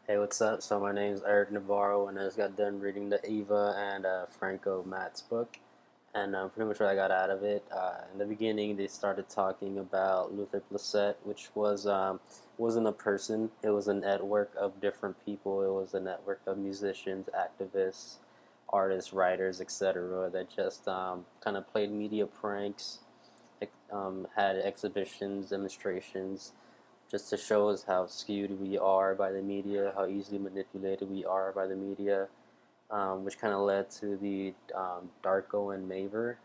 Hey, what's up? So my name's Eric Navarro, and I just got done reading the Eva and Franco Matt's book, and pretty much what I got out of it. In the beginning, they started talking about Luther Blissett, which wasn't a person; it was a network of different people. It was a network of musicians, activists, artists, writers, etc. that just kind of played media pranks, had exhibitions, demonstrations, just to show us how skewed we are by the media, how easily manipulated we are by the media, which kind of led to the Darko and Maver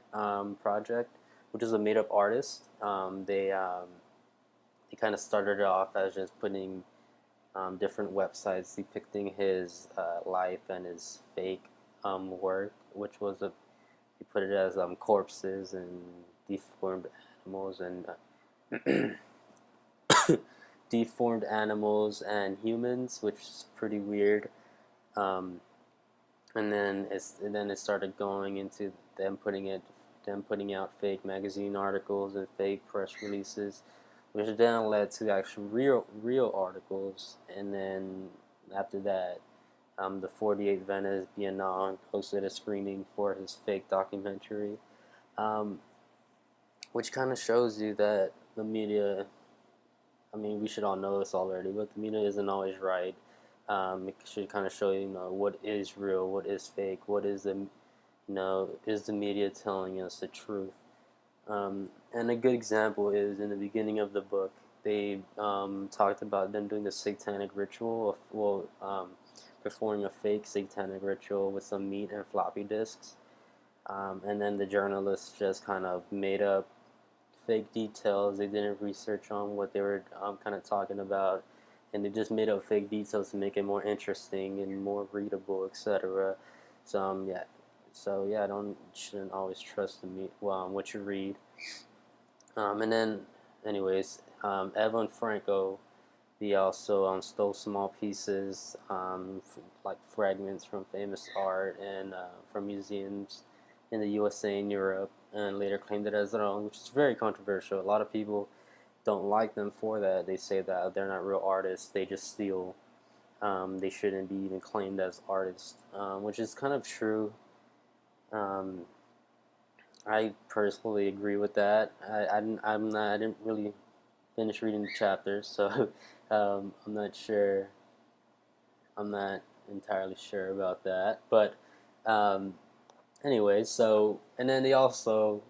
project, which is a made-up artist. They kind of started off as just putting different websites depicting his life and his fake work, which was he put it as corpses and deformed animals and deformed animals and humans, which is pretty weird. Um, and then it started going into them putting out fake magazine articles and fake press releases, which then led to actual real articles. And then after that, the 48th Venice Biennale hosted a screening for his fake documentary, um, which kind of shows you that the media, I mean, we should all know this already, but the media isn't always right. It should kind of show you, what is real, what is fake, what is is the media telling us the truth? And a good example is in the beginning of the book, they talked about them doing the satanic ritual performing a fake satanic ritual with some meat and floppy disks. And then the journalists just kind of made up fake details. They didn't research on what they were kind of talking about, and they just made up fake details to make it more interesting and more readable, etc. So yeah, I don't shouldn't always trust what you read. And then, anyways, Evan Franco, he also stole small pieces, like fragments from famous art and from museums in the USA and Europe, and later claimed it as their own, which is very controversial. A lot of people don't like them for that. They say that they're not real artists; they just steal. They shouldn't be even claimed as artists, which is kind of true. Um, I personally agree with that. I didn't really finish reading the chapters, so I'm not sure. I'm not entirely sure about that. But um, anyway, so and then they also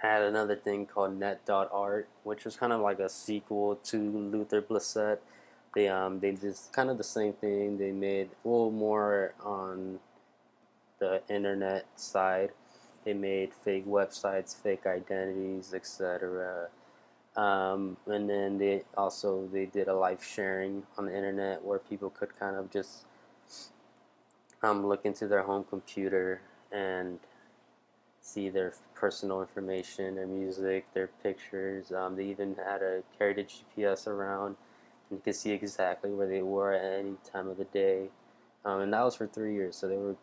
had another thing called Net.art, which was kind of like a sequel to Luther Blissett. They did kind of the same thing. They made a little more on the internet side. They made fake websites, fake identities, etc. And then they did a live sharing on the internet where people could kind of just look into their home computer and see their personal information, their music, their pictures. They even had carried a GPS around, and you could see exactly where they were at any time of the day. And that was for 3 years. So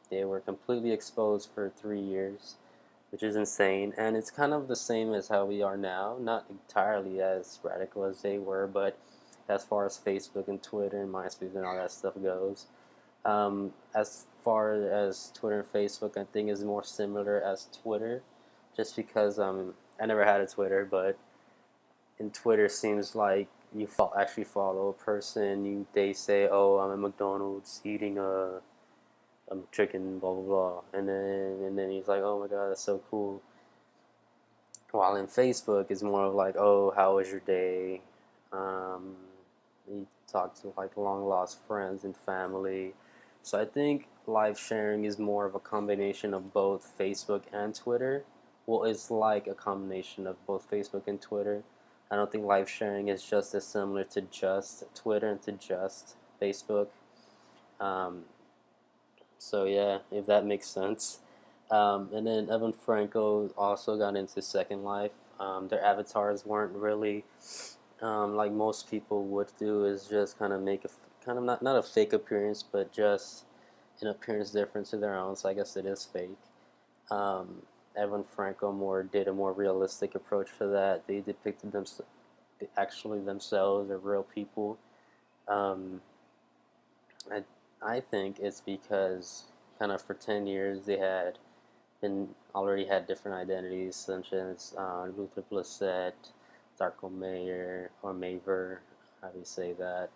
they were completely exposed for 3 years, which is insane. And it's kind of the same as how we are now, not entirely as radical as they were, but as far as Facebook and Twitter and MySpace and all that stuff goes. As far as Twitter and Facebook, I think is more similar as Twitter, just because I never had a Twitter, but in Twitter seems like you actually follow a person. They say, "Oh, I'm at McDonald's eating a chicken, blah blah blah," and then he's like, "Oh my god, that's so cool." While in Facebook, it's more of like, "Oh, how was your day?" Um, you talk to like long lost friends and family. So I think live sharing is more of a combination of both Facebook and Twitter. Well, it's like a combination of both Facebook and Twitter. I don't think live sharing is just as similar to just Twitter and to just Facebook. Um, so yeah, if that makes sense. And then Evan Franco also got into Second Life. Their avatars weren't really like most people would do, is just kind of make a kind of not a fake appearance, but just an appearance different to their own. So I guess it is fake. Um, Evan Franco more did a more realistic approach to that. They depicted them. actually themselves are real people. Um, I I think it's because kind of for 10 years they had been already had different identities, such as Luther Blissett, Darko Mayer, or Maver, how do you say that?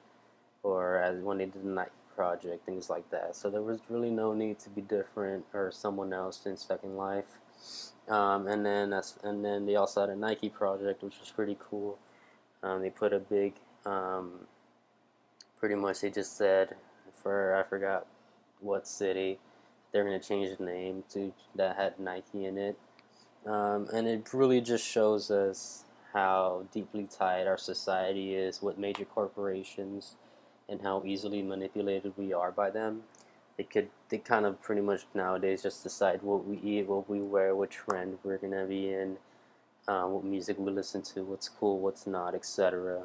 Or as when they did the Nike Project, things like that. So there was really no need to be different or someone else in Second Life. And then they also had a Nike Project, which was pretty cool. They put a big, pretty much they just said for I forgot what city they're gonna change the name to that had Nike in it. And it really just shows us how deeply tied our society is with major corporations and how easily manipulated we are by them. They kind of pretty much nowadays just decide what we eat, what we wear, what trend we're gonna be in, what music we listen to, what's cool, what's not, etc.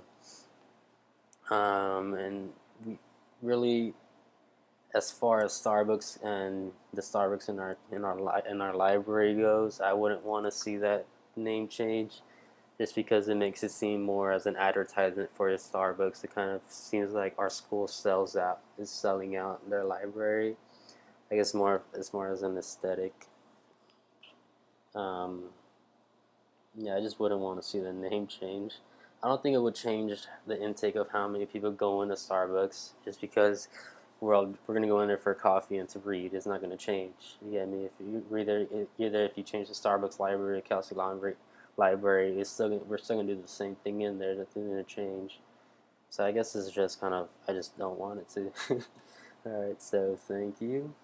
And we really, as far as Starbucks and the Starbucks in our library goes, I wouldn't want to see that name change, just because it makes it seem more as an advertisement for the Starbucks. It kind of seems like our school is selling out their library. I guess it's more as an aesthetic. Um, yeah, I just wouldn't want to see the name change. I don't think it would change the intake of how many people go into Starbucks, just because we're gonna go in there for coffee and to read. It's not gonna change. You get me? If you either if you change the Starbucks library, Kelsey library, we're still gonna do the same thing in there. Nothing's gonna change. So I guess it's just kind of I just don't want it to. All right. So thank you.